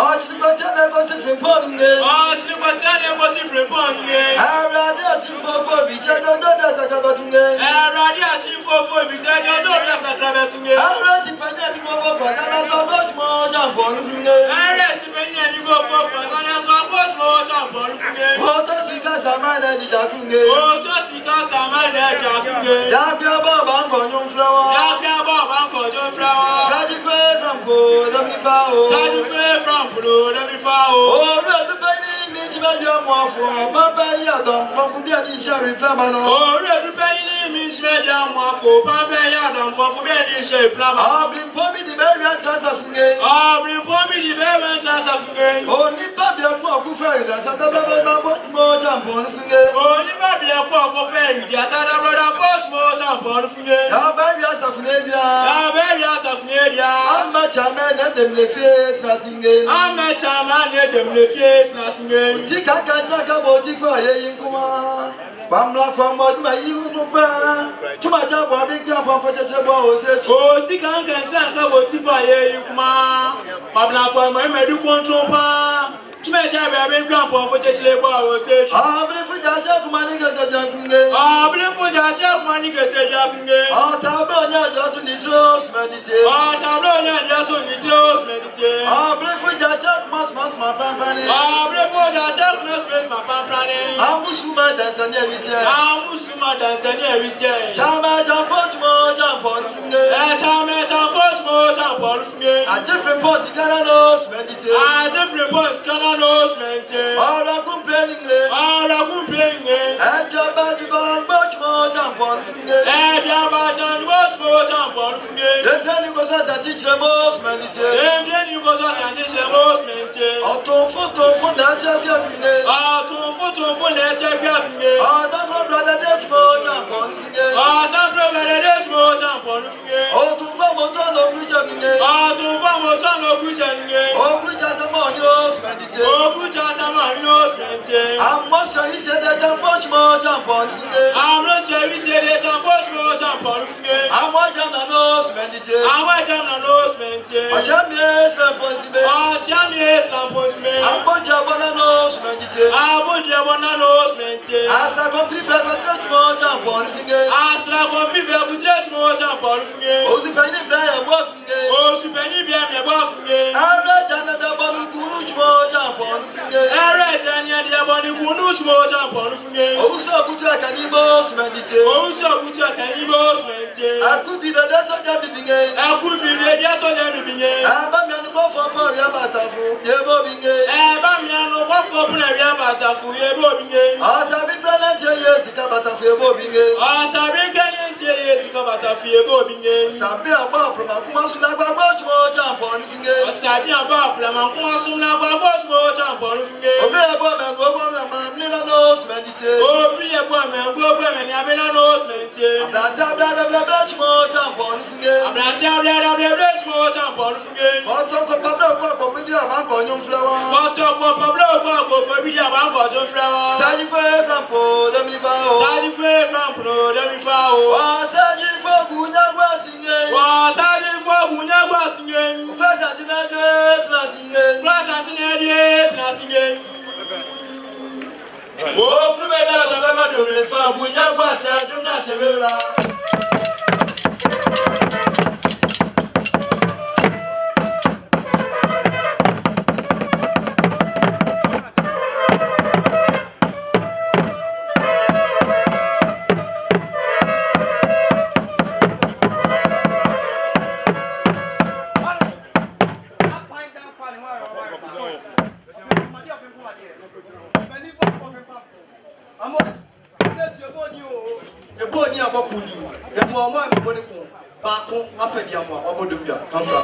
Oh, Bamla from what my you too much of a big job for such a boy. Oh, Tikan can track about Tifa, you come. Babla for my medical control. To make sure I have grandpa for such a boy. I believe for Jasha money as a young day. I believe for Jasha money as a young day. Oh, Tablonia just on the trust meditate. Oh, Tablonia just on the trust meditate. I believe for Jasha must my family. I believe for Jasha must my family. I wish you might dance on every year. I wish you might dance on every year. Chama jump more jump on from there. Chama jump more jump on from there. A different post can I know meditate. A different post can I know meditate. All I'm complaining. All I'm complaining. And your body gone much more jump on from there. And your body much more jump on from there. Then you go as a teacher most meditate. Then you go as a teacher most meditate. Otumfuo that you Otumfuo that you some brother that more jump on from there. Some brother that more jump on from there. Otumfuo no preacher. Otumfuo no preacher. Oh, preacher some more heroes meditate. Oh, preacher some more heroes meditate. I'm not sure he said that jump more jump on from there. I'm not sure he said that jump more jump on from there. I'm what jump na nose meditate. I'm what jump na nose meditate. Ashanti responsible. Ashanti responsible. I'm what jump na nose meditate. I'm what jump na nose meditate. As I complete blood with more jump on from there. As I complete blood with more jump on from there. Oh, the penny blind and what from there. Oh, the penny blind and what from there. I'm not Jana the body kunuch more jump on from there. I'm not Jana the body kunuch more jump on from there. Oh, so good to a cannibals meditate. Oh, so good to a cannibals meditate. I could be the death of the beginning. I could be the death of the beginning. I'm a man to go for Maria Batafu. You're bobbing. I'm a man to go for Maria Batafu. You're bobbing. As I've been glad years to come out of your bobbing. As I've been glad years to come out of your bobbing. Sabi about from Kumasi, I got much more jump on the Sabi about from Kumasi, I got much more jump on the Obey a woman, go on and never knows meditate. Oh, be a woman, go on and have a nose meditate. I'm much more jump on the I'm much more jump on the What talk of Pablo for video of Uncle Flower? What talk of Pablo for video of Uncle Flower? Sally from Pro, the Mifao. Sally from Pro, the Mifao. Sally for Gunawa singing. Sally for Gunawa singing. Pleasant in a singing. Pleasant in a singing. Oh, the better than the farm, Gunawa said, do not have come from.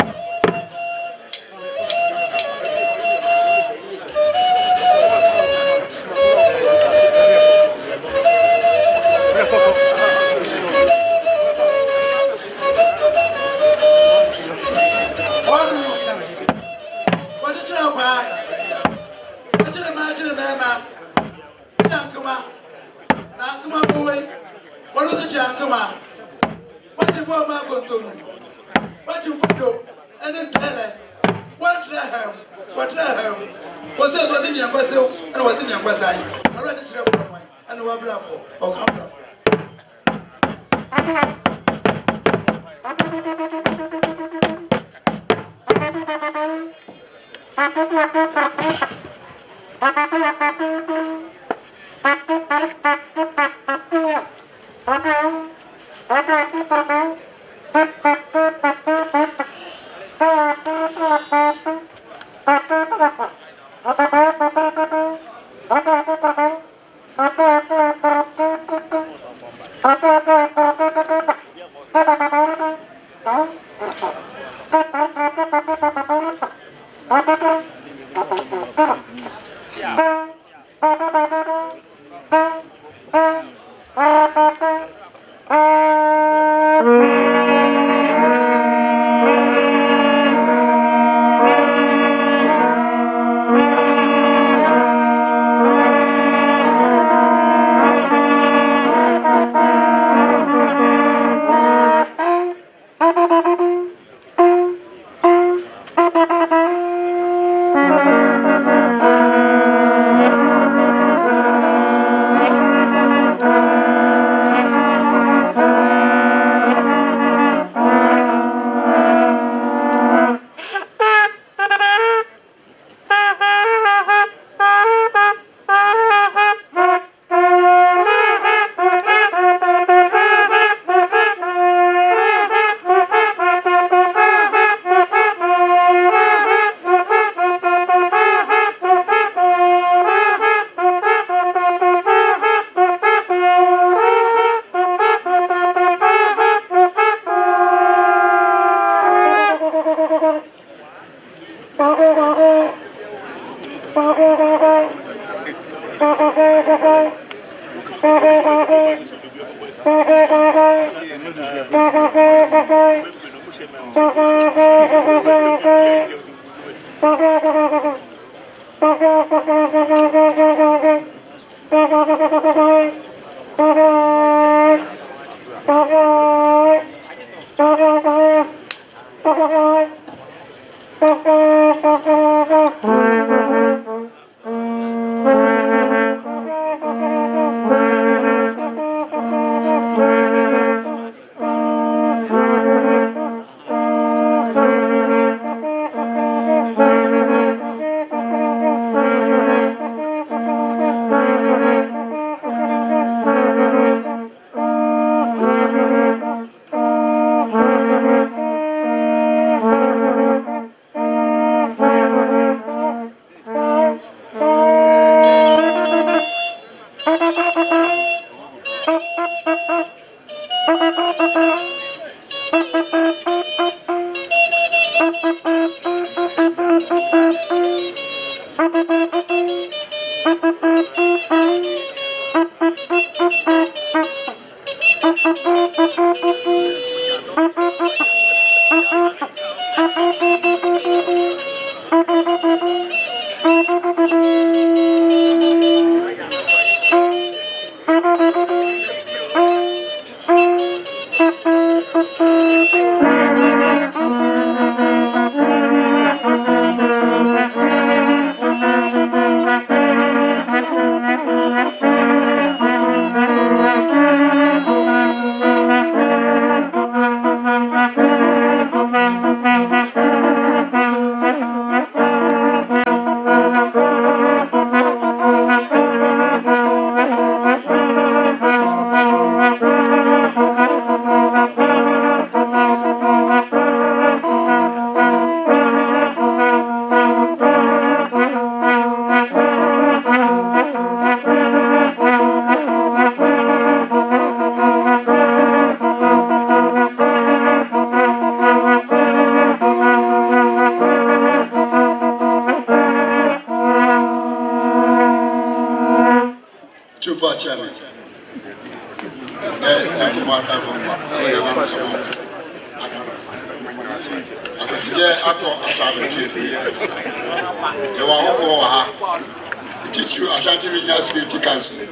Ashanti Regional Security Council,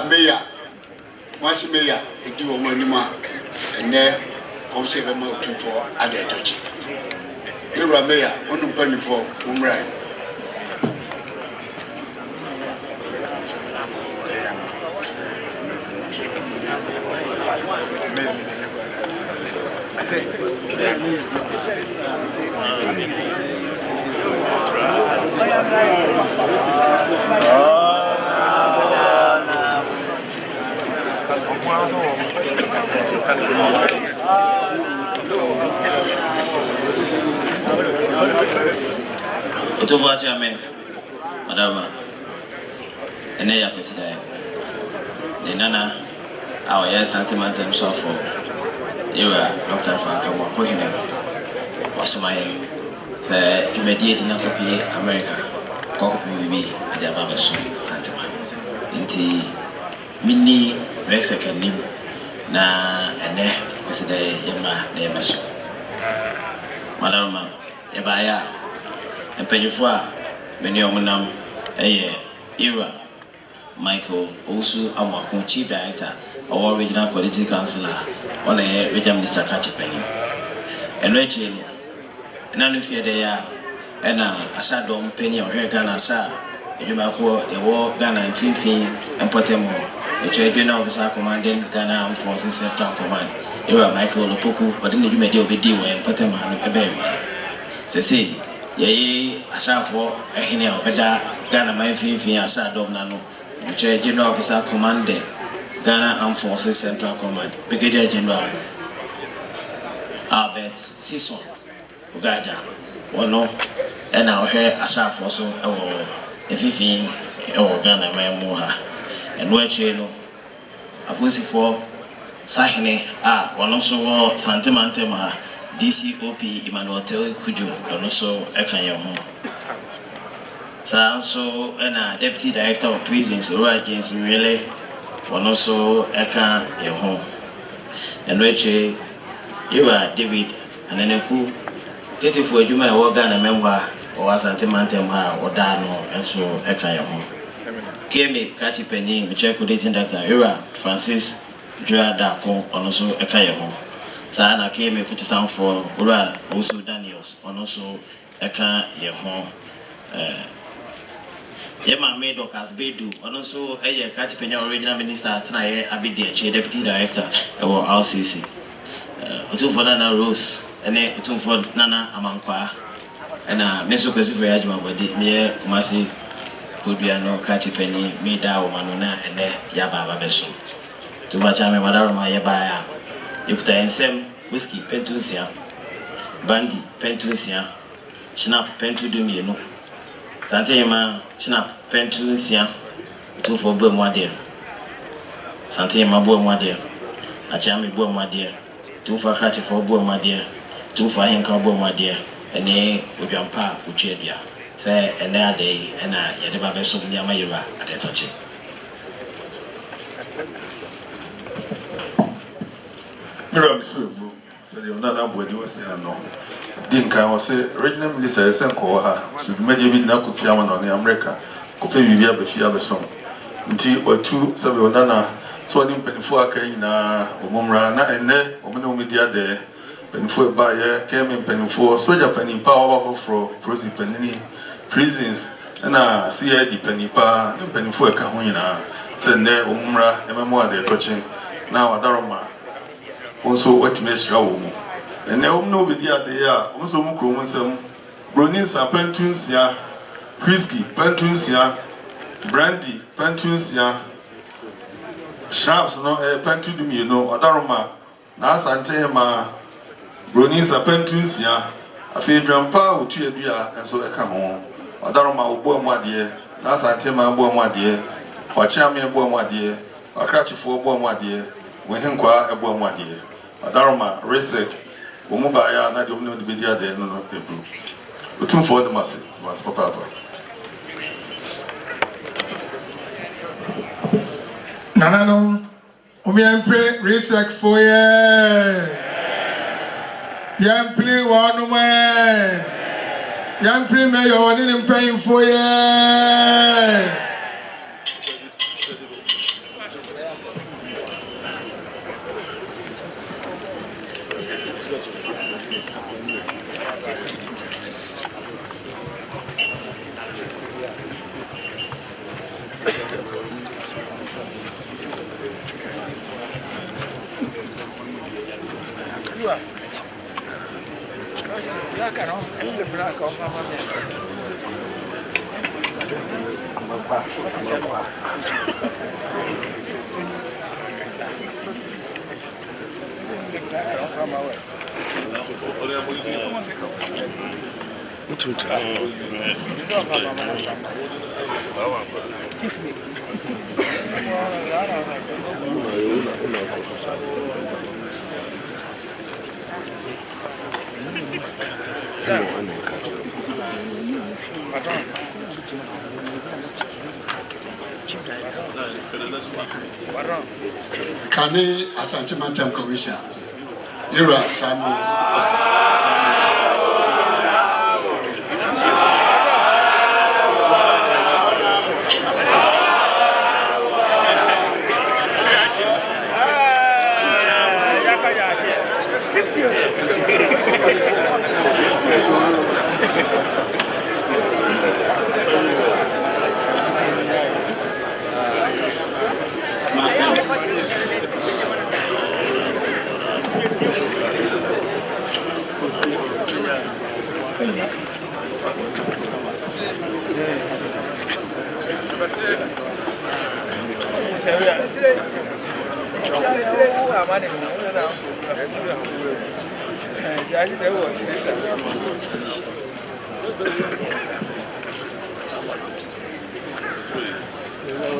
Mayor, once Mayor, a do a monima, and there also a mountain for other touch. You are Mayor, one penny for Umra. I Otumfuo Osei, Madam, and they Akwasidae. The Nana, our yes, sentimental so for you are Dr. Frank Mohine. Was my say, you may did in a copy America, copy be at the Babaso sentiment. Inti mini Rexacanim na and there was the Yama name. Madam, Ebaya, and Pennyfua, many omunam, era. Michael also our chief director, our regional quality councillor, on a regional minister Penny. And Rachel, and I fear they are, and a shadow penny or hair Ghana, sir. You might call the war Ghana and Fifi and Potemo, the trade officer commanding Ghana Armed Forces Central Command. You are Michael Opoku, but then you may do be deal and Potemo and a baby. To see, yea, a sharp for a henny or better Ghana, my Fifi, a shadow nano. General Officer Commanding Ghana Armed Forces Central Command, Brigadier General Albert Sison Ugaja, Wono, and our hair Asha Fosso, our Fifi, our Ghana Mayamuha, and Wechino, Akwasidae Sahine, one also Santemantema, DCOP Emmanuel Kuju, and also Akan. So, and Deputy Director of Prisons, Ura James Mele, one also Akan home. And Rachel, you are David, and then a coup, 34 Juma organ a member, or Asantehene or Dano, and so Akan home. Kemi, Kati Penny, which I could date in Dr. Ura, Francis, Dra Dako, and also Akan home. Sana came a foot sound for Ura, also Daniels, and also Akan home. Yema made or as Bedu, and also a Catipenia original minister, Tanae Abidi, Deputy Director of RCC. Otumfuo Nana Rose, and Otumfuo Nana Amankwa, and Meso Pacific Ajma, but did near Kumasi, Kudiano, Catipeni, Mida, Manuna, and Yaba Beso. To Vachame Madarama Yabaya, Yukuta and Sem, Whiskey, Pentusia, Bandy, Pentusia, Snap, Pentu Dumino. Asantehene Snap Pentusia, 2 for Burmwadia. Asantehene Burmwadia, Achami Burmwadia, 2 for Catch for Burmwadia, 2 for Hinka Burmwadia, and a Ujampa Uchedia. Say, and there day, and I Yadaba Besumia Mayura at the touch. Mira, so the Nana Boy was saying no. Dinka was a regional minister, Senkoha, so maybe not could fiaman on the America, could pay you be fiable song. Until or 2 Savionana, so I didn't pay for Kaina, or Mumrana, and there, or no media there, Penfoy buyer came in Penfoy, soldier penny power for Prosy Penny prisons, and I see a penny pa, and Penfoy Kahuna, send there, Umra, Emma, they're touching. Now, Adaroma, also what makes Rawomo. And now no video there, also Mukromsum, Bronis are Pentunsia, whiskey, Pentunsia, brandy, Pentunsia, sharps, no Pentudum, you know, Adaroma, Asantehene, Bronis are Pentunsia, a few grandpa with 2 years, and so I come home. Adaroma, Boa dear, Asantehene, Boa dear, or Chamia Boa dear, or Cratchy for Boa dear, when him qua a Boa dear. Adaroma, Resek. Umubaya na diomno de bedia de no tebru. Otumfuo de masi, mas papa. Nanano, umiempre research for ye. Yampli wanu me. Yampli me yo ni mpayim for ye. Kani Asantehene Commission. Ira Samuel.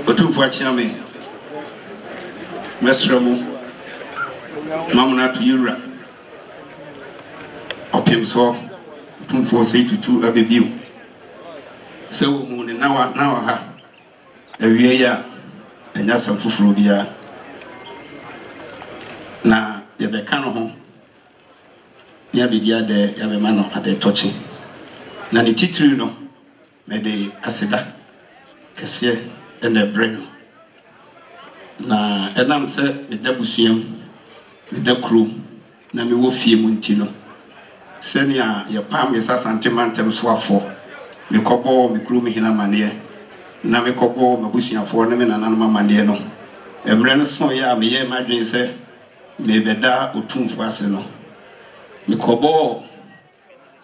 Otumfuo Osei Mesremu Mamuna to Yura Opimso Otumfuo Osei Tutu abebiu so mu ne na wa ha awie ya enya samfufuro bia na ye be ka no ho ya be dia de ya be ma no ade tochi na ne titiri no me de aseda kese ene brain na enam se me da busuam me da kro na me wo fie mu ntino senia ye pam ye Asantehene so afo me kobo me kro me hina mane na me kobo me busuafo na me nananom amane no emre no so ya me ye madwen se me beda Otumfuo ase no me kobo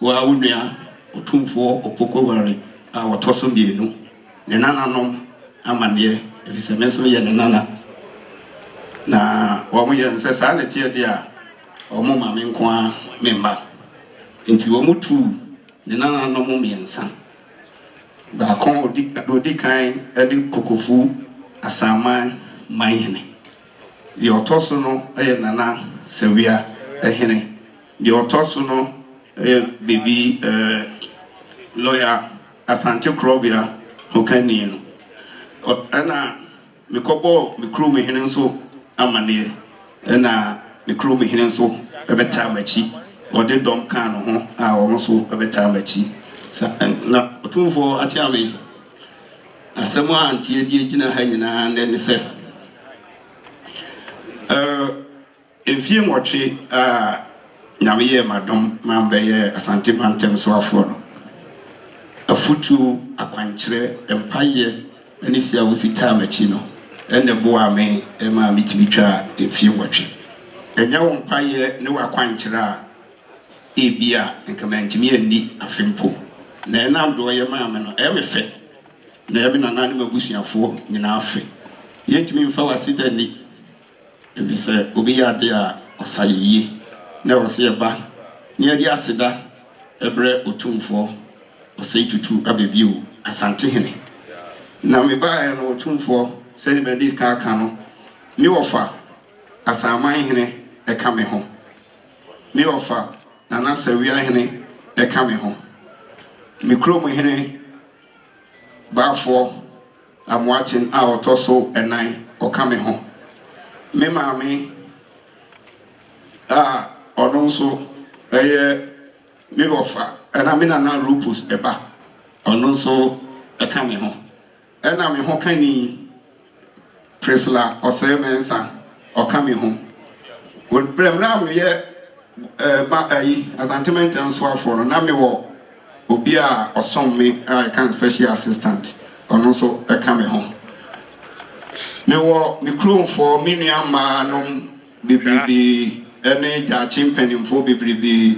wa unua Otumfuo opokoware a wotoso bienu ne nananom amane ebise me so ye ne nana na wo mo ye nse sa le tie dia o mo ma me nko a memba nti wo mutu ne nananom miensa da kon odi kan edi kokofu asama manhene di otoso no eye nana sewia ehene di otoso no baby lawyer Asante Krobia hokani no ana mikobo mikru mehene nso amane na mikru mehene nso ebeta machi ode dom kan no ho a wo nso ebeta machi na Otumfuo atiame asemo antie die gina ha nyina ne se enfie nwotwe a nyame ye madom mambe ye Asantehene so aforo afutu akwankyere empaye ani sia wosita machi no ene boa me ema mitibitwa enfie nwotwe enya wo mpaye ne wakwankyere a ebia nkamantimi ani afempo na enam do ye maame no emefe na ye me nanane mabusuafo nyina afe yentimi mfa wasida ni ebise obi ya de a osayiye na wose eba ne adi aseda ebre Otumfuo Osei Tutu abebiu Asantehene na me ba no Otumfuo se me di ka no me wofa asamanhene eka me ho me wofa nana sawia hene eka me ho me krom hene bafo amwatin a otoso enan oka me ho me maame a odonso me wofa ena me nana rupus eba ononso eka me ho ena me ho kani Prisla Osei Mensa oka me ho won premra me ye ba ayi Asantehene so aforo na me wo obi a osom me Akan special assistant ononso eka me ho me wo me kromfo me nua ma no bebrebe ene ja chimpenimfo bebrebe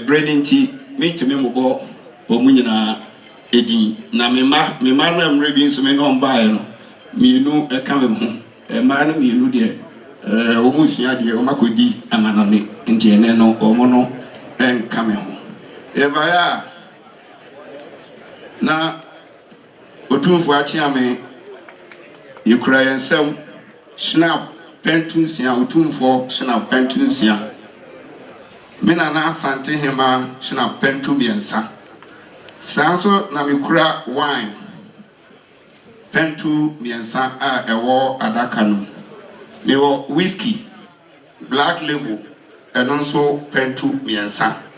brillianti me ntime mobo omunyina edi na me ma na mre bi nso me no mbae no mienu eka me ho ma na mienu de omusua de o makodi amanane ntiene no omo no enka me ho ebaya na Otumfuo achiame yekura yensem snap pentunsia Otumfuo snap pentunsia mina na Asantehene snap pentumiensa sanso na mikura wine pentumiensa a ewo adaka no mewo whiskey black label and also pentumiensa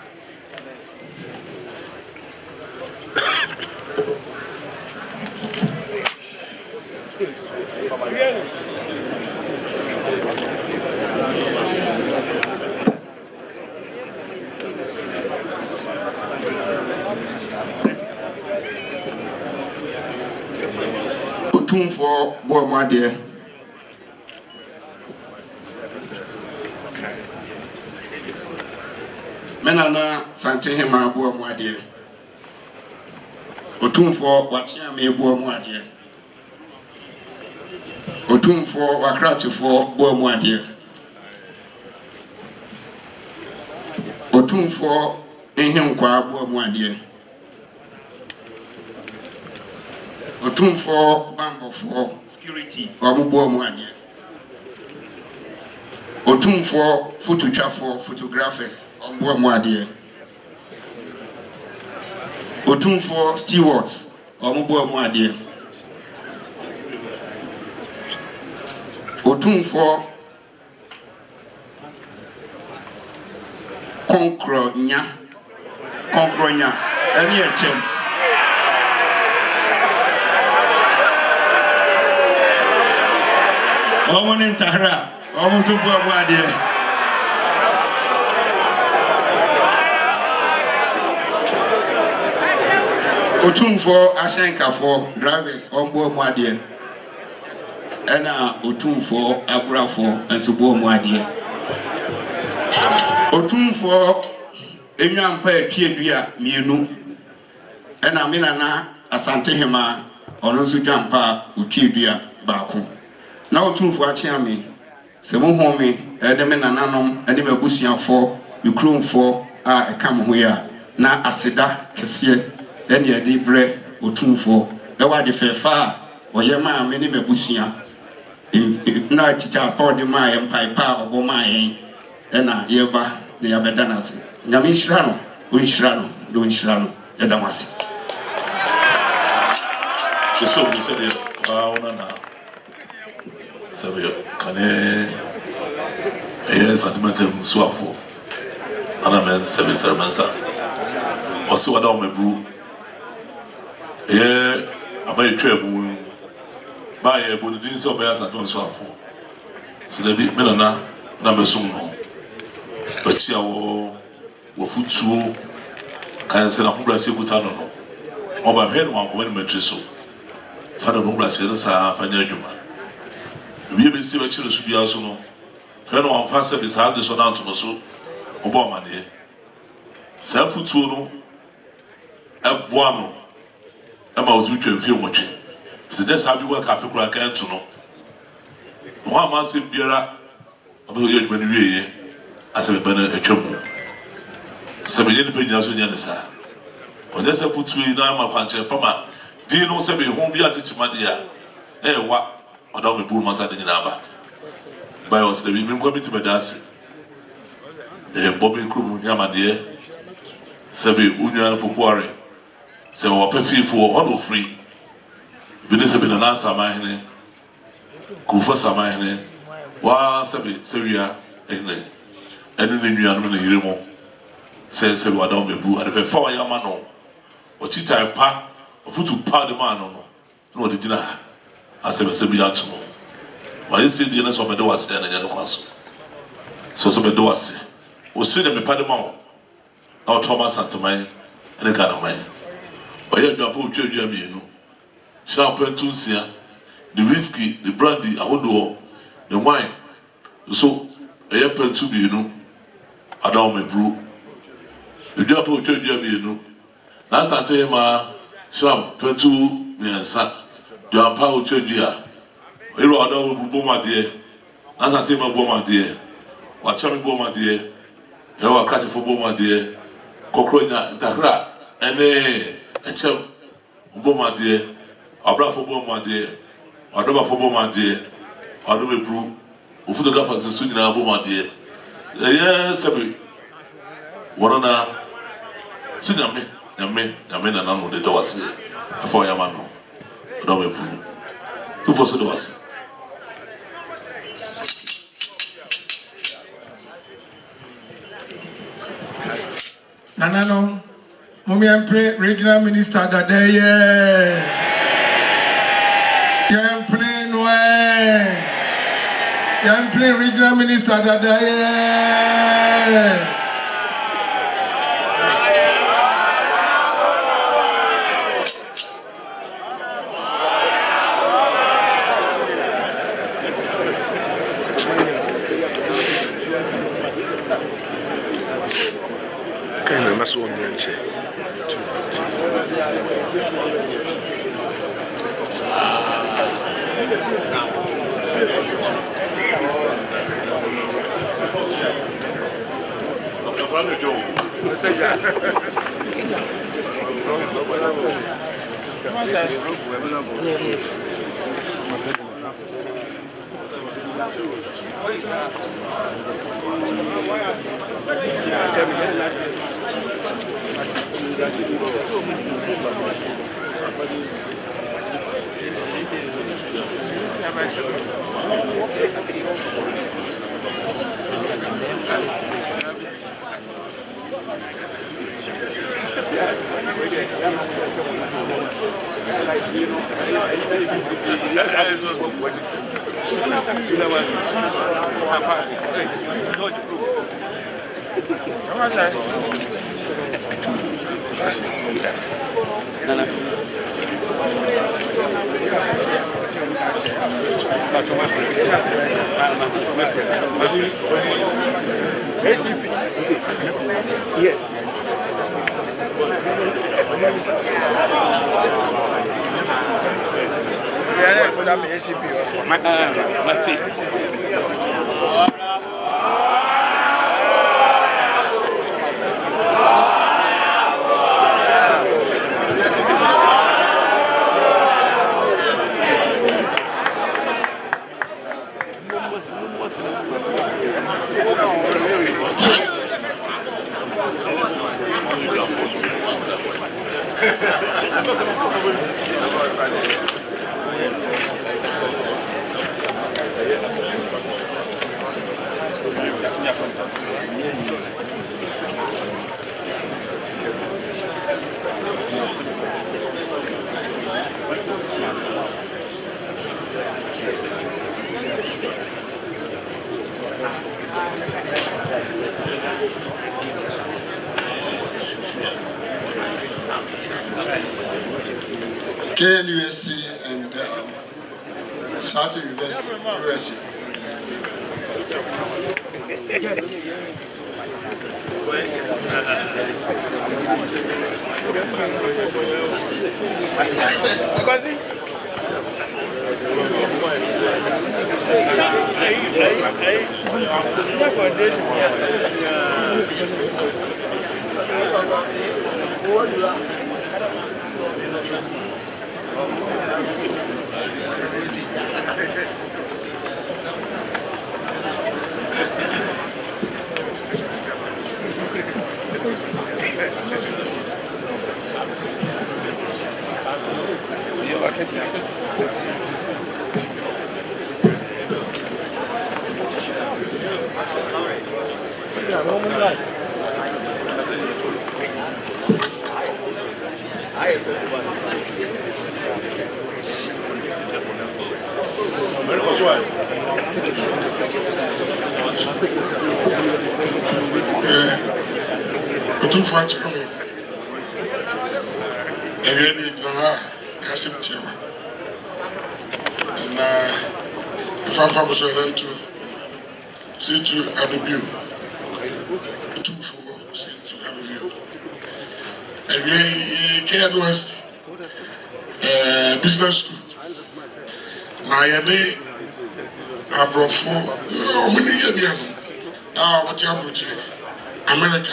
Otumfuo Boamade Menana Asantehene Boamade Otumfuo Wachiame Boamade Otumfuo Wakratifo Boamade Otumfuo Ehenkwa Boamade Otumfuo Bambofo security Boamade Otumfuo photographers Boamade Otumfuo stewards Boamade Otumfuo Konkronya any attempt Omonin Tahra Omusu Boamade Otumfuo Ashankafo drivers Boamade Ena Otumfuo Abrafo and Boamade Otumfuo Enyampa Etwiedua mienu Ena mina na Asantehene Ononsu Jampa Etwiedua baako na Otumfuo achiame se mo home edeme nananom ene mabusuafo mikromfo a ekam ho ya na aseda kese ene edi bre Otumfuo ewa de fefa oyema me ne mabusua na chicha podi ma empaipa oboma yen ena yeba ne yabeda nase nyame nhyira no onhyira no edamase so we said na Sabio, can a sentimental swafo, and a man's service, or so I don't my brew. Yeah, I may travel by a Buddhism so bears at one swafo. So the big Melana, number soon. But she will foot so can send a Hubra Sikutano. Or by head one when Matriso. Father Hubra says, I find you. We have been seeing children to be also no. Friend of our service had this one out to so. Obama, dear. Self food no. A buano. I'm out with you and feel much. So that's how you work after crack and to know. One man said, Biera, about your many as a banner a chum. 7 years opinions on the other side. When there's a food to you now, my punch, Pama, do you know 7 won't be at it, my dear? Eh, what? Madame me bull masa de nyinaba by us the women come to medasi Bobby Krum nyamade sebe unya popuare se wo pefi fo all free bi ne sebe na answer mahene ku fo samahene wa sebe sewia ene ne nua no na yiremo se wadam me bu ade fe fa ya ma no o chita pa o futu pa de ma no no de dina asebe se bi atu why say the next of the was and the kwaso so be do ase o se de me pa de ma o na o Thomas Santoman ene ka na man o ye dwa po twa mienu sha pentunsia the whiskey the brandy ahodo the wine so e ye pentu mienu adam me bru e dwa po twa mienu na Asantehene sha pentu miensa dwa pa o twa ero adam bu ma de na Asantehene bu ma de wa chami bu ma de e wa krati fo bu ma de kokronya ntakra ene echem Bomade, Abra for Bomade, Adoba for Bomade, Adobe Brew, photographers and soon in our Bomade. Yes, every one on sit down, Yame, and I know the door say, for Yamano, Adobe Brew. Two for Sudovas. Nanano, Mumiampre, regional minister that day, Yampre Noe, Yampre, regional minister that day. That's one branch. KNUSC and South University. Otumfuo Osei Tutu. And if I'm from Australia to see to Abibu, Otumfuo Osei Tutu Abibu. And we KNUSC business school. Now, you Abrofo, many years now, what you have America,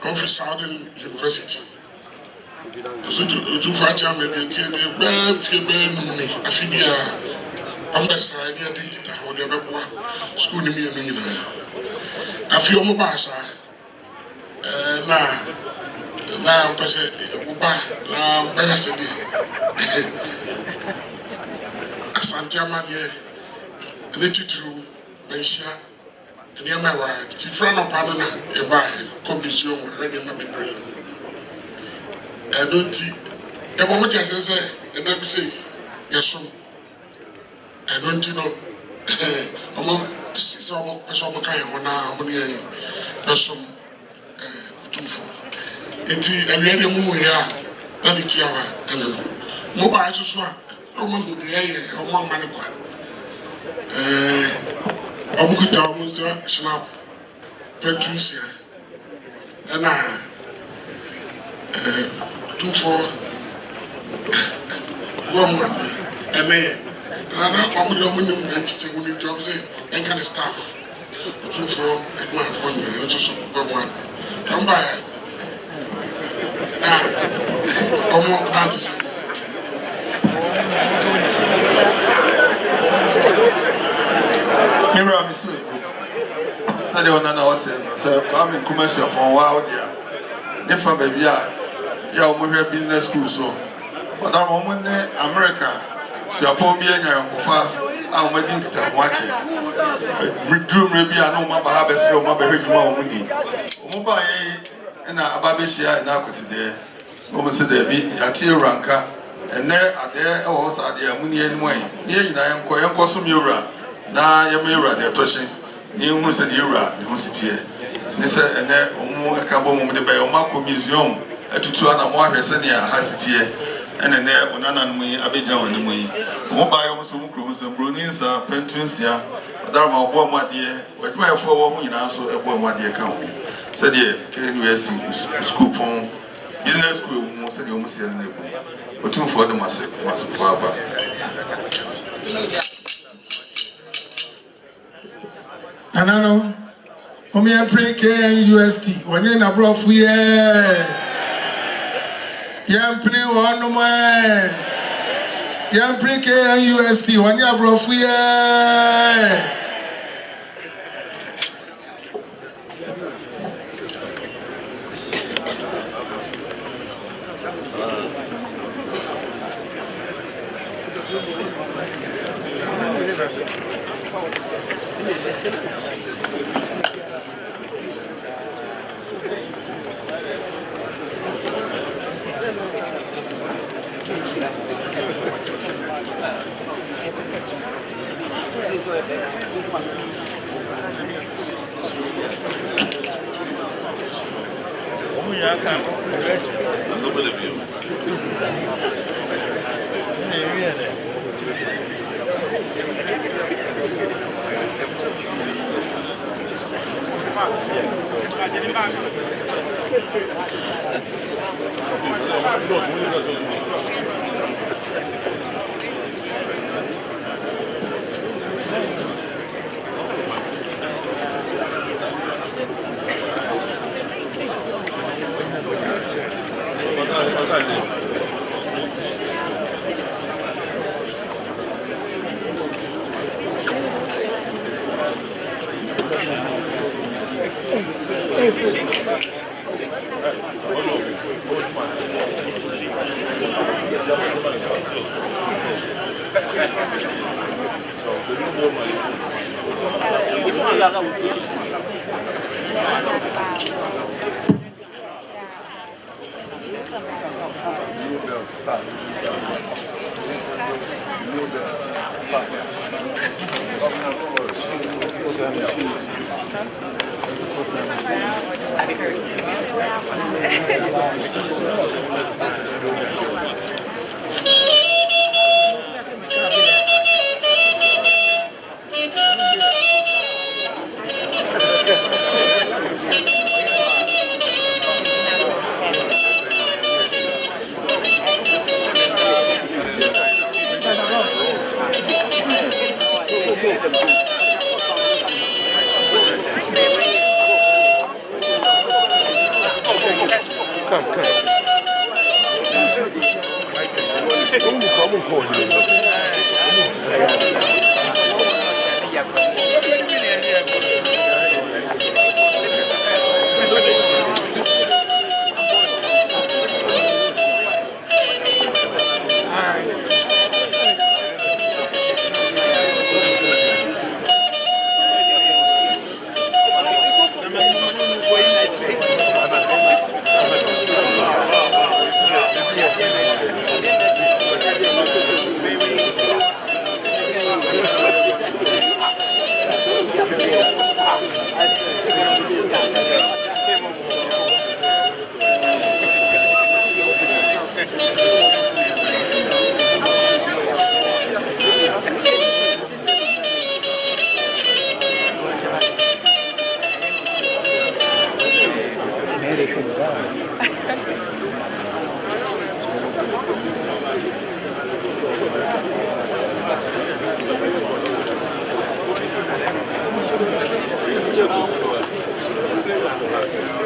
of Southern University. Otumfuo Osei meditate the be afibia ambassador dia digita ho de beboa school ni mi nyina afi omo ba sa na pese uba na ba ya se di Asantehene ne titru Manhyia ni amawa ti friend of partner e ba commission ready na be pray don't see the moment I say the baby say yes I don't know this is all person kind of now money person Otumfuo enti every move here na the tiawa and mobile so omo do the aye omo mane kwa omukuta omo snap Patricia and Otumfuo woman and me I'm job say and kind of staff Otumfuo my phone and so one come by omo nantis Mira misu sade onana wase so am in Kumasi upon wow dia nefa baby ya omo business school so madam omo ne America so upon bi anya yankofa a omo dinkita wache redrum rebi ana omo ba ha bese omo ba hweduma omo di omo ba ye na ababeshia na Akwasidae omo se da bi ati ranka ene ade e wo sa ade amuni enimu ayi ye nyina yenko so miura na ye miura de toshi ni hu se de yura ni hu sitie ni se ene omo aka bo mo de ba omo akọ atutu ana mo ahwe se ne ha sitie ene ne onana no yi abejan woni mo yi mo ba yo so mo kro so broni nsa pentunsia odar ma obo mo ade waduma yefo wo ho nyina so ebo mo ade ka ho se de university school pon business school mo se de o mo se ne ko Otumfuo de mase baba anano omi pre KNUST woni na brofu ye yampre wonu mo yampre KNUST woni abrofu ye Akan,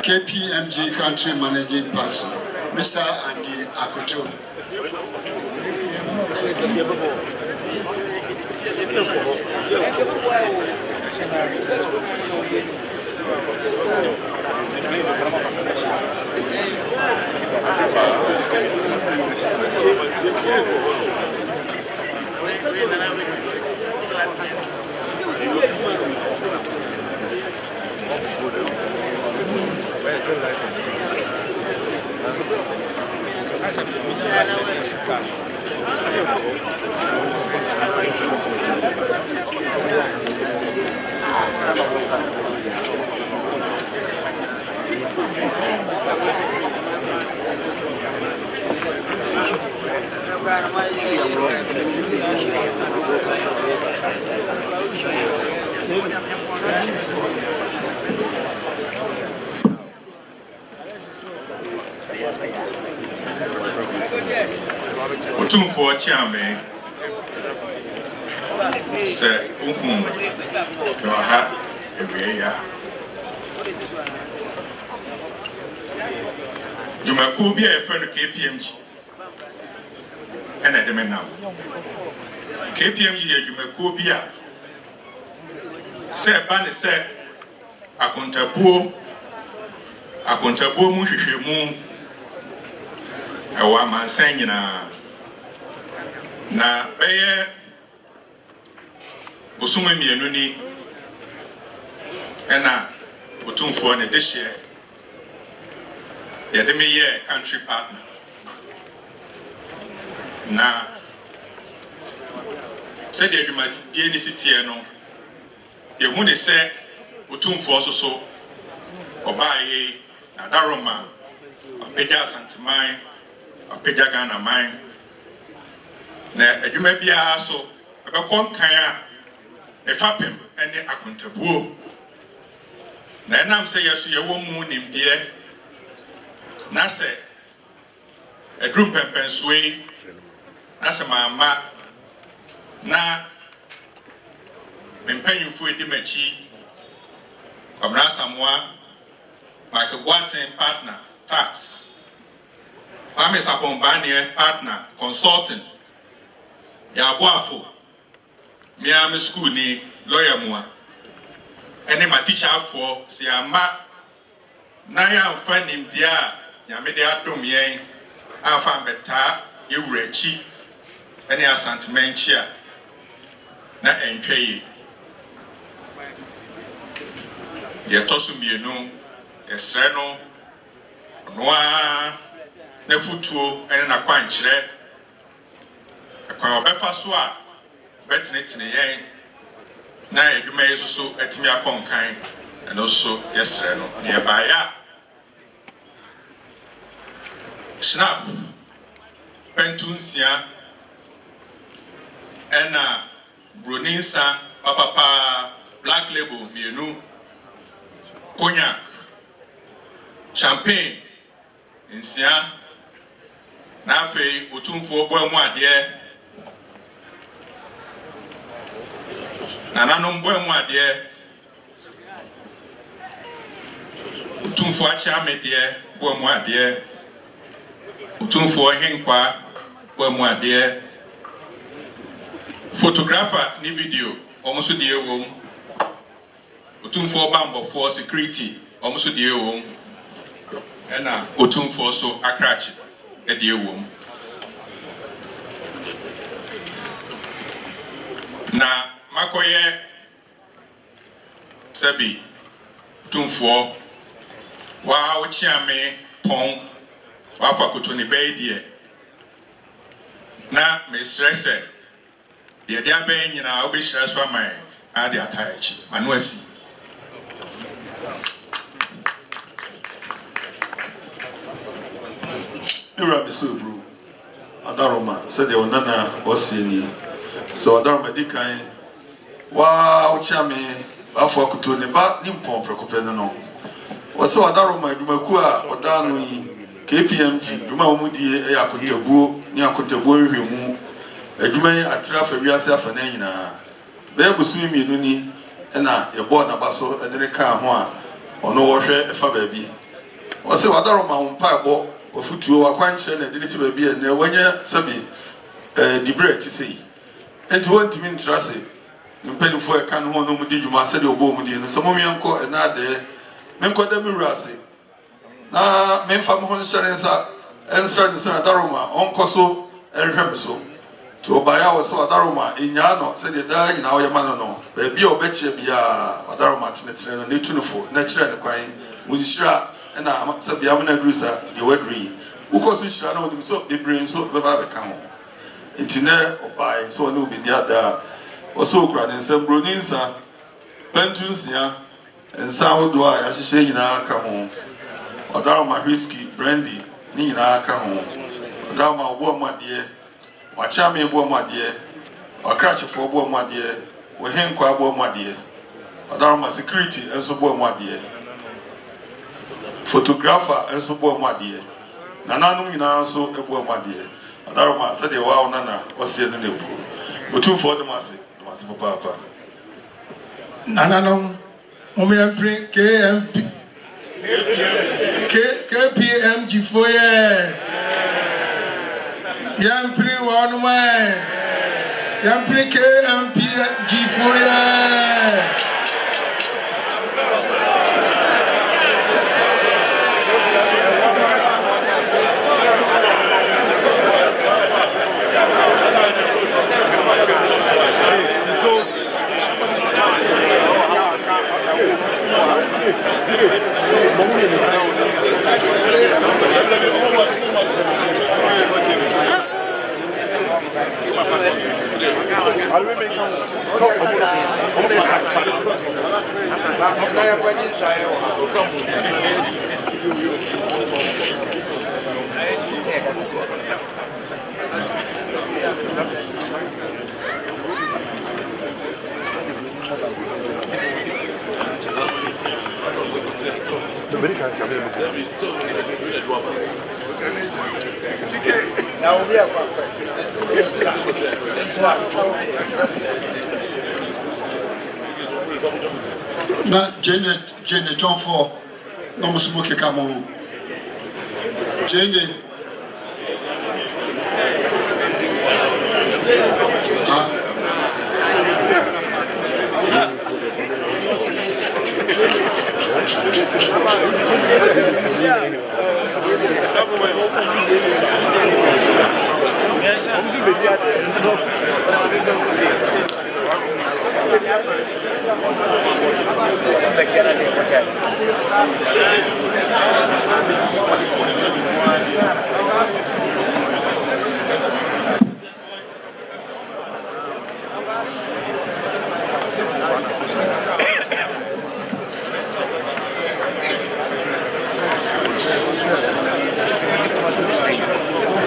KPMG Country Managing Person, Mr. Andy Akoto. Otumfuo Chiame se uhum no ha eweya Jumaku bi a friend KPMG ena de menam KPMG ye Jumaku bi a se ba ne se akontabuo mu hwehwemu ewa mansan nyina na beye bosome mienu ni ena Otumfuo ne de hye ye de me ye country partner na se de adwuma die ni sitie no ye hu ne se Otumfuo so obaye na daroma apeja Asanteman apeja Ghana man na adwuma bia so ebekon kan a efapem ene akontabuo na enam se yeso ye wo mu nimde na se edrum pempensoe na se mama na mempanyimfo edi machi Kwamra Samoa Mike Boateng partner tax Kwame Sapombanie partner consulting ya boafo miami school ni lawyer mua ene ma teacher for se ama na ya mfa nimdia nyame de adom yen afa mbeta yewurachi ene Asantehene chia na entwe ye tosu mienu esre no noa na futuo ene na kwankyere ekwan obefa so a betene yen na edwuma yesuso atimi akonkan eno so yesre no ye baaya snap pentunsia ena broninsa papa black label mienu cognac champagne nsia na afi Otumfuo boamu ade na nanom boamu ade Otumfuo Achiame de boamu ade Otumfuo Henkwa Boy dear photographer ni video almost dear womb. Otumfuo Bambo for security almost dear womb. And Otumfuo so akrachi a dear womb. Na makoye Sabi Otumfuo wa uchiame pon wa kwa kutuni beidie na me stresse de dia be nyina obi stress wa mai ade ataichi manuasi Ira bisu adaroma said the onana oseni so adaroma dikan wa uchiame afọ akuto ne ba ni mpon prekope no wose wadaroma dumaku a odanu yi KPMG duma omudie e akontabuo ni akontabuo hwehwemu aduma yi atra fa wiase afa na nyina be busumi mienu ni na yebo na baso edere ka ho a ono wo hwe efa baabi wose wadaroma mpa ebo ofutuo akwanche na edere ti baabi na wanya sabi dibre ti sei enti wontimi ntrase mpelifo e kan ho no mu di djuma se de obo mu di no se mo mienko e na de menko da mi rase na memfa mo ho nserensa ensra ni sana daroma onkoso enhwem so to obaya wo se daroma enya no se de da nyina wo yema no no ba bia obechie bia daroma tinetire no netunufo na kire ne kwan munshira na se bia mo na drusa ye wadri ukoso shira na odim so bebre so beba be kan ho intine obai so no bi dia da oso okura ne nsembro ni nsa pentunsia nsa hodo a yahyehyɛ nyina ka ho odaroma whisky brandy ni nyina aka ho odaroma obo amade wachame obo amade okrachefo obo amade wohenko obo amade odaroma security enso obo amade photographer enso obo amade nananum nyina so obo amade odaroma sɛ de wa onana osie ne nebu Otumfuo demase papa nananum Omiampri KPMG for ye. Yampri one way. Yampri KPMG for ye. na Jane John for no musumo ke kamo Jane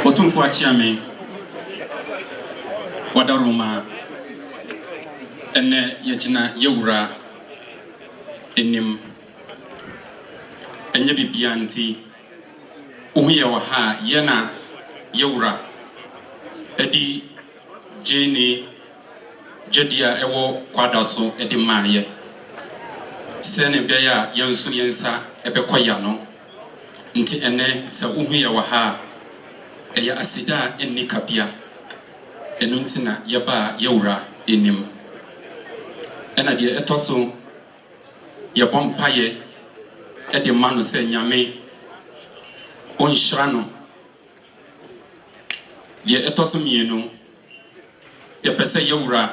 Otumfuo achiame wadaroma ene yegina yewura enim enye bibia nti uhuye wa ha yena yewura edi jeni jedia ewo kwadaso edi maye sene bia yensu yensa ebekoya no nti ene se uhuye wa ha ɛyɛ aseda enni kapia ɛno nti na yɛba yɛwura enim ɛna deɛ ɛtɔ so yɛbɔ mpaeɛ ɛde ma no sɛ nyame ɔnhyira no deɛ ɛtɔ so mmienu yɛpɛ sɛ yɛwura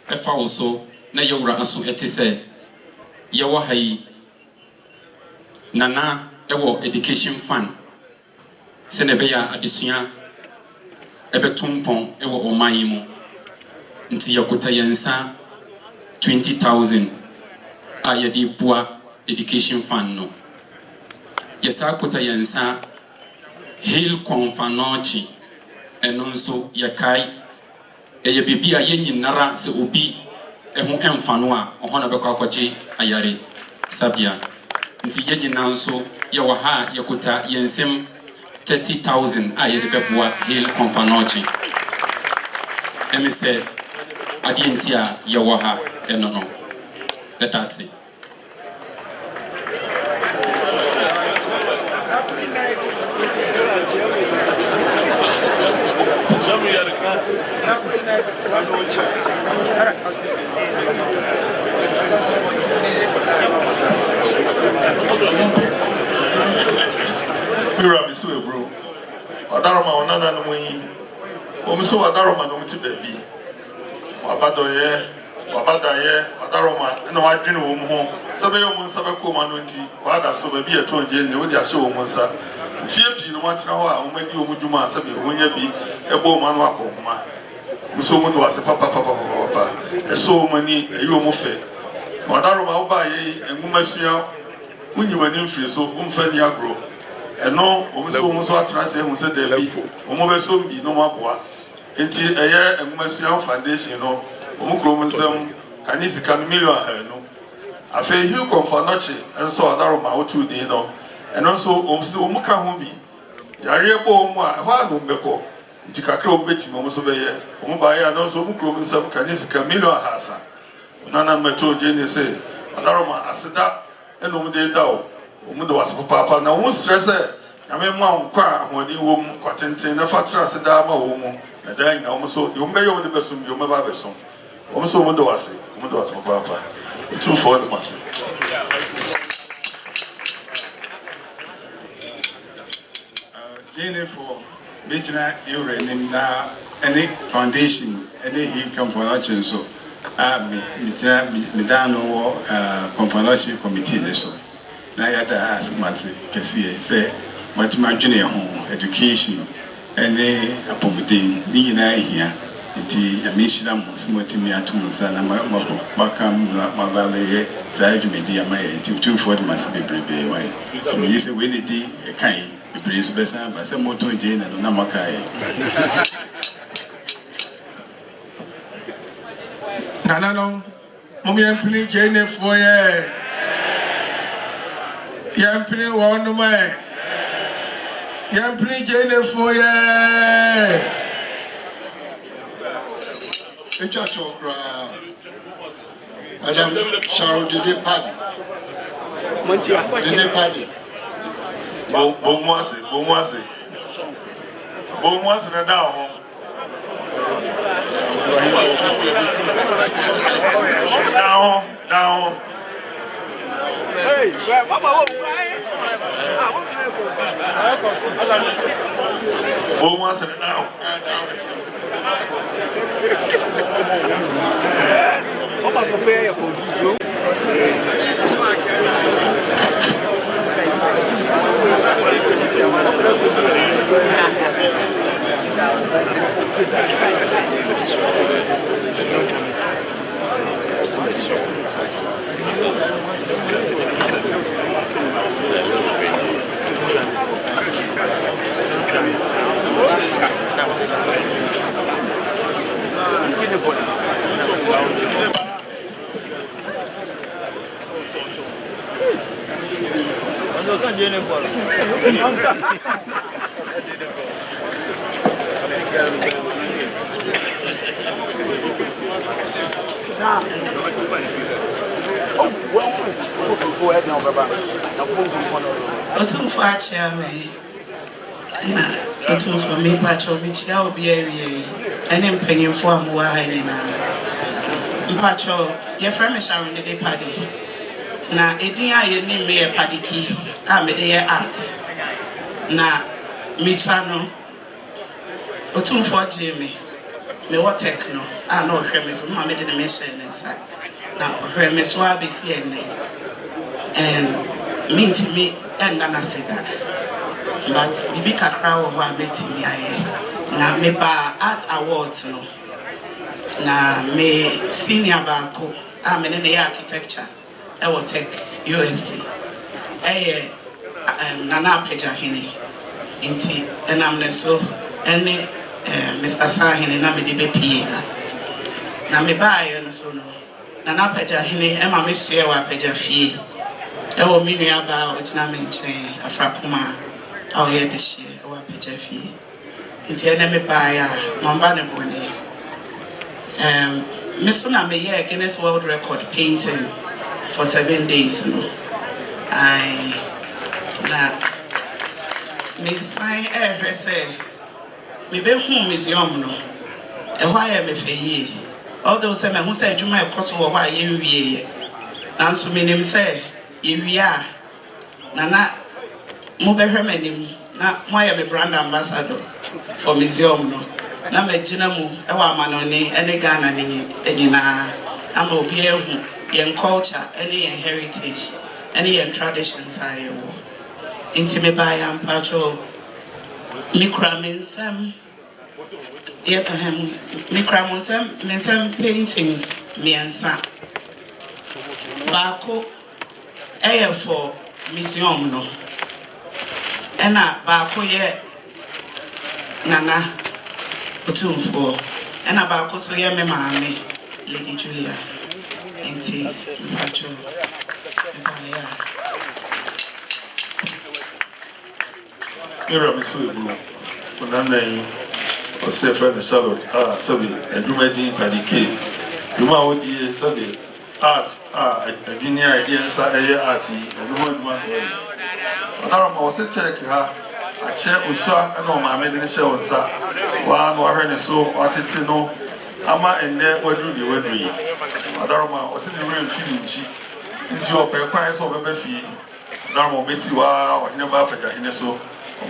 ɛfa wo so na yɛwura aso ɛte sɛ yɛwɔ ha yi nana ɛwɔ education fund sɛ na ɛbɛyɛ adesua ɛbɛto mpɔn ɛwɔ ɔman yi mu nti yɛkota yɛn nsa 20,000 a yɛde boa education fund no yɛsa kota yɛn nsa hail konfanochi ɛno nso yɛkae ɛyɛ bibi a yɛnyinara sɛ obi ɛho ɛmfa no a ɔhɔ na bɛkɔ akɔgye ayare sabia nti yɛnyina nso yɛwɔ ha yɛkota yɛn nsɛm 30,000 a yɛde bɛboa hail konfanochi ɛme sɛ adeɛ nti a yɛwɔ ha ɛno no ɛda se Mira misu bro. Adaroma onana no yi. O miso adaroma no mti baby. Wabadoye, wabadaye, adaroma na wadwene wo mu ho. Sabe yo mu nsa be ko ma no nti. Wada so baby e to je ne wo di ahye wo mu nsa. Fie pi no matena ho a wo madi wo mu dwuma sabe wo nya bi e bo ma no akoma. Miso mu do ase papa. Eso mani e yo mu fe. Adaroma wo ba ye enguma sua unyiwani mfiri so umfa ni agro. Eno omuso atrase hu se de bi omo be so bi no maboa enti eye engumasua foundation no omo krom nsem kani sika no million no afa hill konfanochi enso adaro ma otu din no eno nso omo ka ho bi yare bo omo a ho anu beko nti kakra omo betimi omo so be ye omo ba ye no so omo krom nsem kani sika million hasa nana meto je ni se adaro ma aseda eno omo de dawo omo do wase papa na wo stress ame mu ankwa ahodi wo mu kwatenten na fatra se da ma wo mu na dan na omo so yo mbeyo de besum yo meba besum omo so omo do wase papa Otumfuo de mase Jane for Bejina Eure nim na any foundation any he come for action so me dano conference committee ne so na yada asmati kesi say matima dwene ho education ene apomuden ni nyina hia nti ameshira mo simotimi atom nsa na makam na mabale za adwumedi amaye nti Otumfuo de mase bebrebe wai ni se we ne di kan bebrebe so besa ba se moto je na makaye Nanano mummy empini jene foye yampini wonu mai yampini jene foye echa chokra Madam Sharon Dede Paddy Dede Paddy Bomwase na da ho down hey papa wo Bomwase na down papa prepare your condition Otumfuo Osei Otumfuo me pacho me chia obi awie ene mpanyimfo amoa ha nyina mpacho ye frame me Sharon de padi na edin a ye ni me padiki a me de art na miswa no Otumfuo Jimmy me what techno a no hwe me so ma me de me share inside na hwe me so abesi ene and minti me and na sega but bibi kakra wo ho ameti mi aye na me ba art awards no na me senior banko a me ne architecture e wo tech UST nana pageantry inti enam ne so ene Mr. Asantehene na me de be pie na me ba aye no so no nana pageantry e ma me sue wa pageantry e wo mi nua ba o tina me nchen afrakoma oh yeah this year or pageantry inti ene me ba ya mamba ne boni me so na me yeah Guinness World Record painting for 7 days no na me sign say me be home museum no e ho aye me feyi although say me hu say adwuma e koso wo ho aye nwie na nso me nim say ye wia na mo be hwe manim na mo aye me brand ambassador for museum no na me gina mu e wa amanone ene Ghana ni nyina ama obi ehu yen culture ene yen heritage ene yen traditions aye wo inti me ba ya mpacho me kra me nsam ye me kra mo nsam me nsam paintings me ansa baako eye for museum no ena baako ye nana Otumfuo ena baako so ye me maame Lady Julia inti mpacho ya Mira Misubu, Unanai, or say friend Charlotte, Sabi, and you may be Padike. You might be Sabi, art, a junior idea, arty, and no one way. I was a check her, a chair Usa, and all my maiden show, sir. One were so, what it no, Ama and there, what do you agree? Adarma was in the real feeling cheap into your price of a beefy. Darmo Messiwa, or never Pagahine so.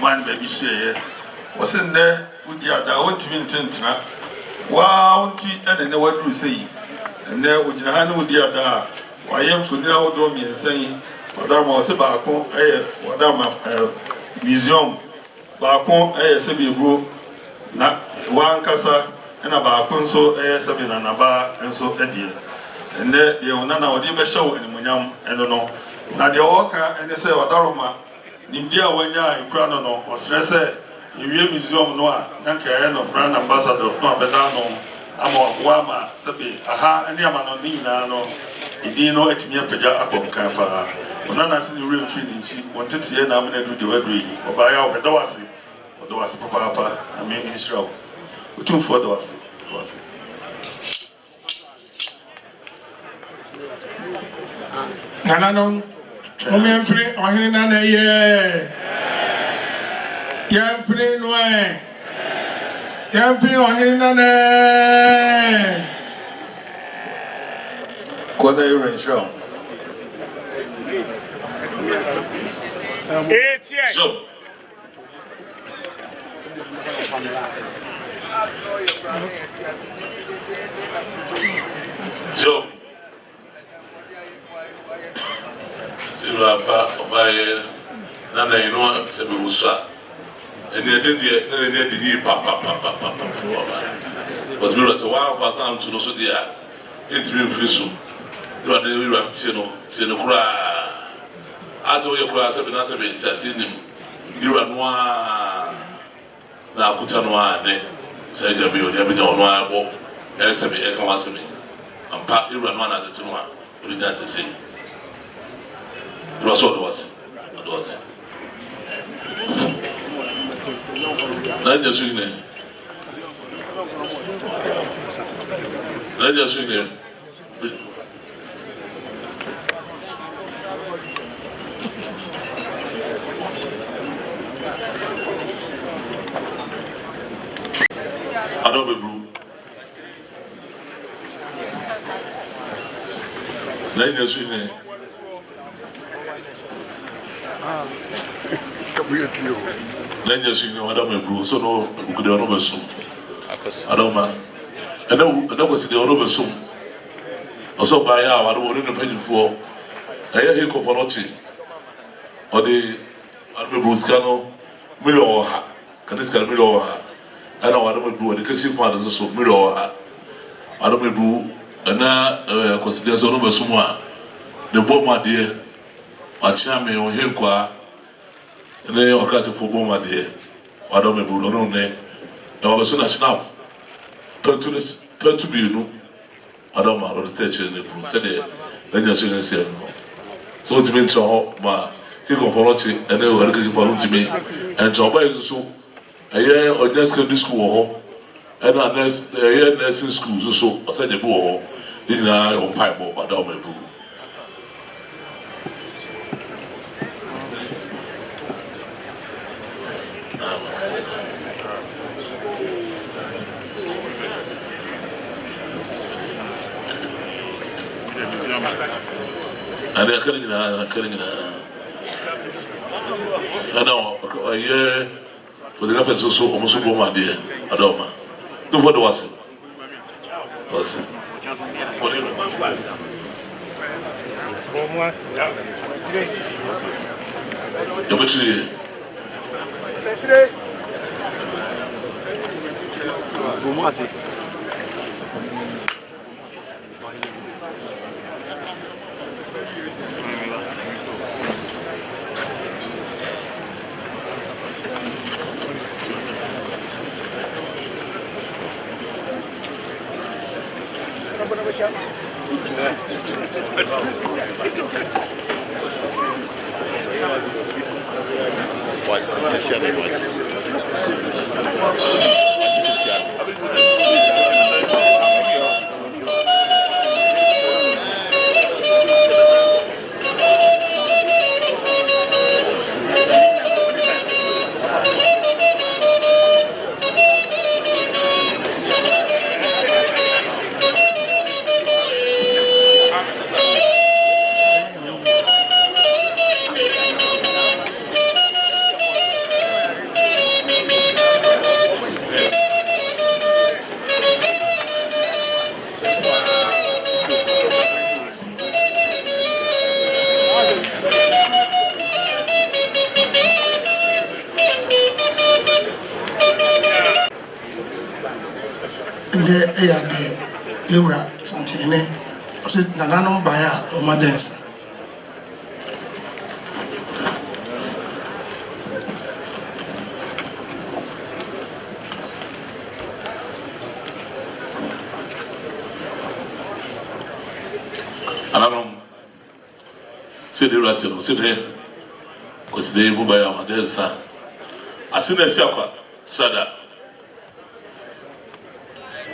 Man baby say was in there with the other one to intent. Wow, and then what do you say? And there with your hand with the other. Why am for the old woman and saying, Madame was a balcon, Madame museum, balcon, Sabi Bro, not one casa and a balcon so Sabin and a bar and so Eddie. And there they will none of the show in Munyam and no. Now the walker and they say, Wadaroma. Nimbia wanya ikrano no osrese iwie museum no a nanka no brand ambassador no abeda no ama wama sabi aha ani ama no nyina no idin no etimi apagya akonkan pa onana se ni real training chi wontetie na amena do de wadui obaya obeda wase papa ami Israel Otumfuo do wase Nananon Omempre ohina na ye Yempre noe Yempre ohina na Kona yure show Job Silva Obaye Nana ino sebe uswa and the papa was mirror so 1% to no so dia interim free so you are the rap sino kura ato ye kura sebe na sebe ntasenim you are noa na akuta noa ne say jabi o jabi no abo sebe e kama sebe ampa you are noa na tete noa ori da say it was what it was. Let us swing there. Let us swing there. Then you see me. Then you see me, Madame Blue, so no, we could not assume. I don't mind. And that was the other assume. Also, by our, I don't want to pay for a year for nothing. Or the Albuscano, Milo, can this can Milo? I know I don't do education fathers also Milo. I don't do, and now consider some of someone. The bomb, my dear, I charm on him qua. And then I catch a football, my dear. I don't know, no name. I was soon a snap. Turn to be, you know. I don't know, the teacher in the room said it. Then you're saying, so it means my he go for watching and then we're going to me. And Joba is so a year or just go to school, and a year nursing school, so I said the boy in our pipe or I don't know. And they're killing it. I know a year for the government so almost go my dear. I don't know. Do what was it? Was it? They were Asantehene Osei Nanano Baya or Madensa. I don't know. Say the rest, sit here. Because they go by our dancer. As soon as you Sada.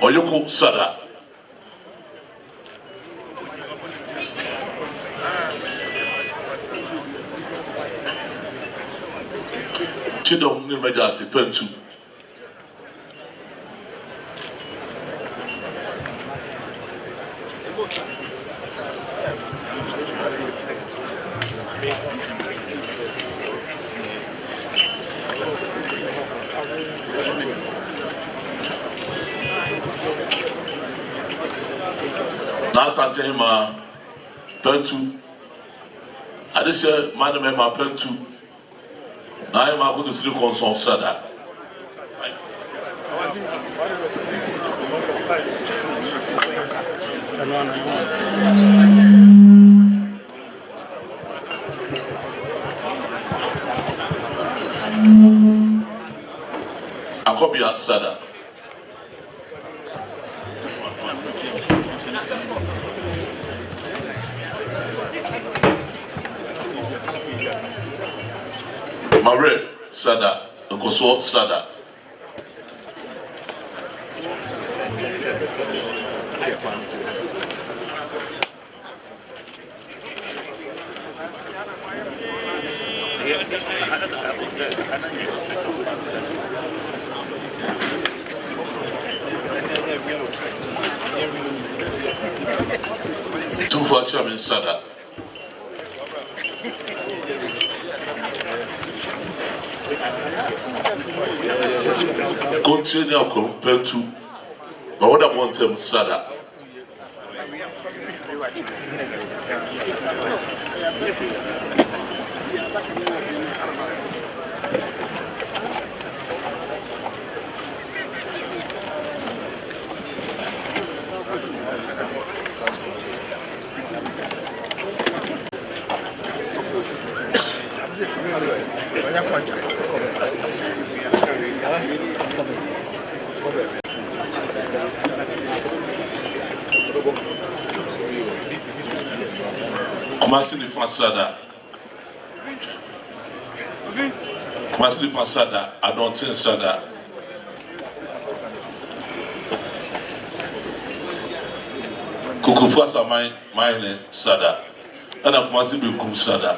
Oyoko Sada. Chidom ni Majasi Pentu. Na Asantehene Pentu. Adesha Madame Pentu. Na I am going to sleep on some Sada. I copy at Sada. Mare Sada, Nkoso Sada. Otumfuo Chairman Sada. Continue to compare to, but what I want them Sada. Kumasi ni Fasada. Kumasi ni Fasada. Adontin Sada. Kukufasa mine Sada. Ana Kumasi Bikum Sada.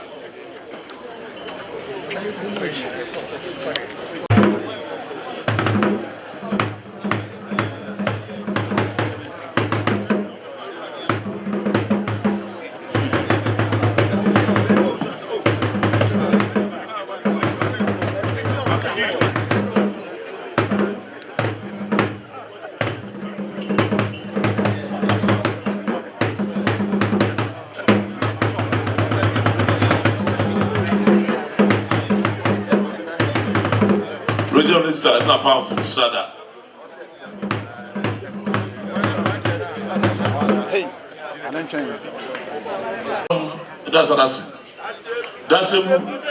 Sada, not powerful Sada. Hey, I'm enjoying it. That's what I see. That's a move.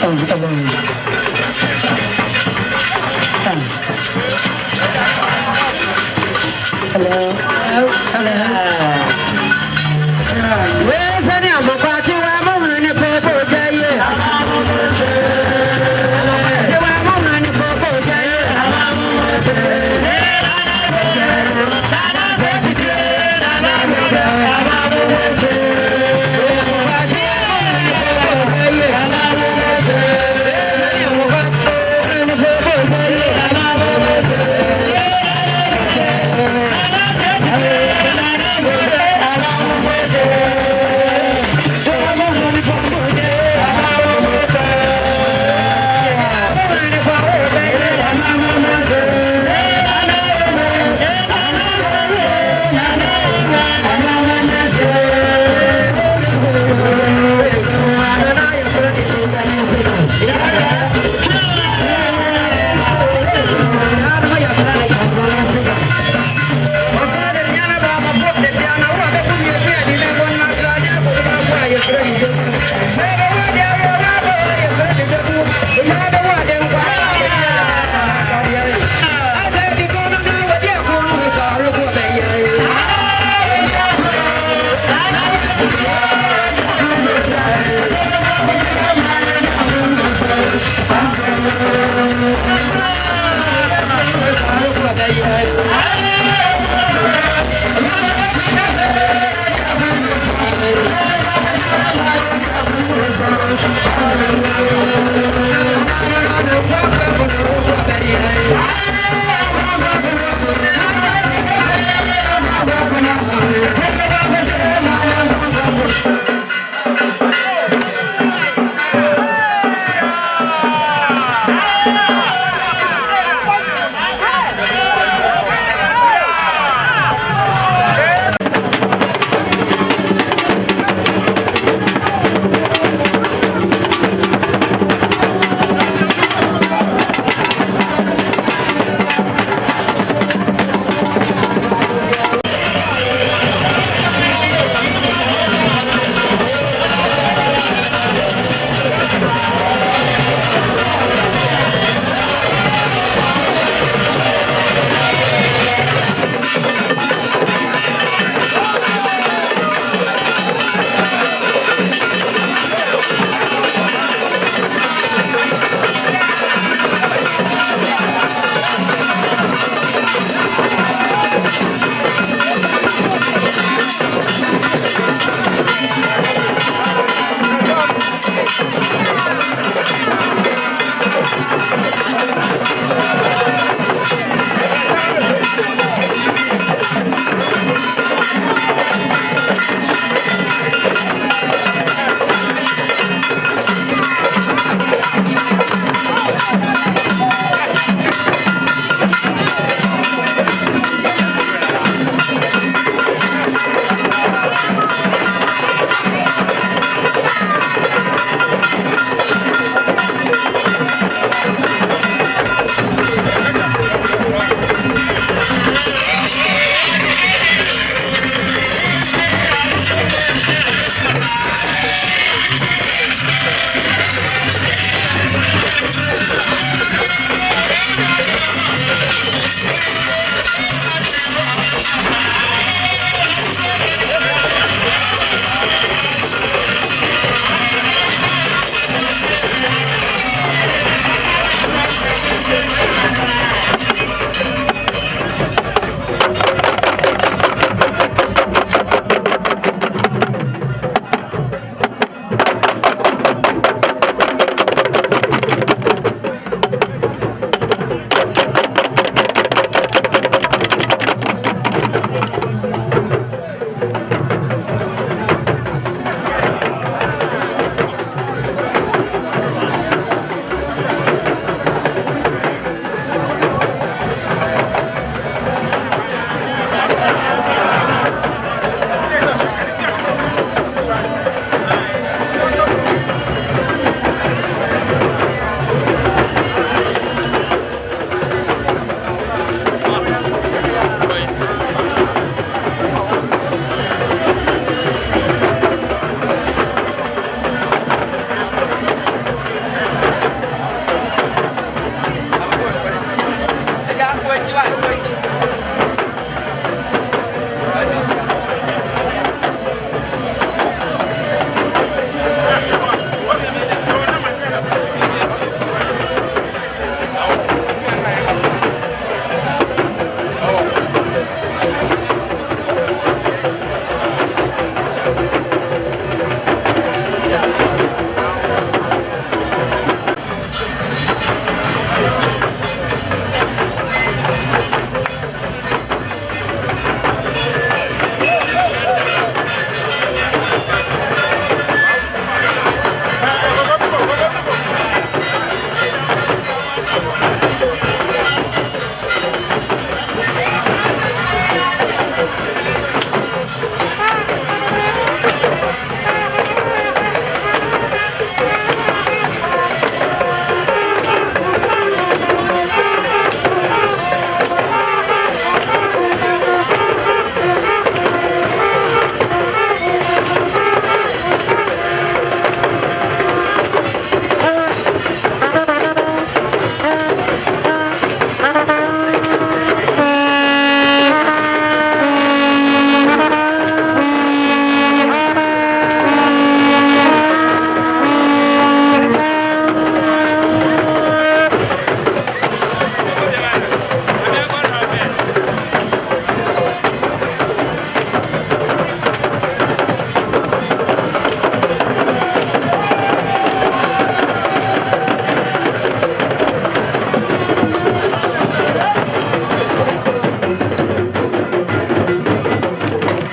Where's any of the party? I'm on the paper. Bye.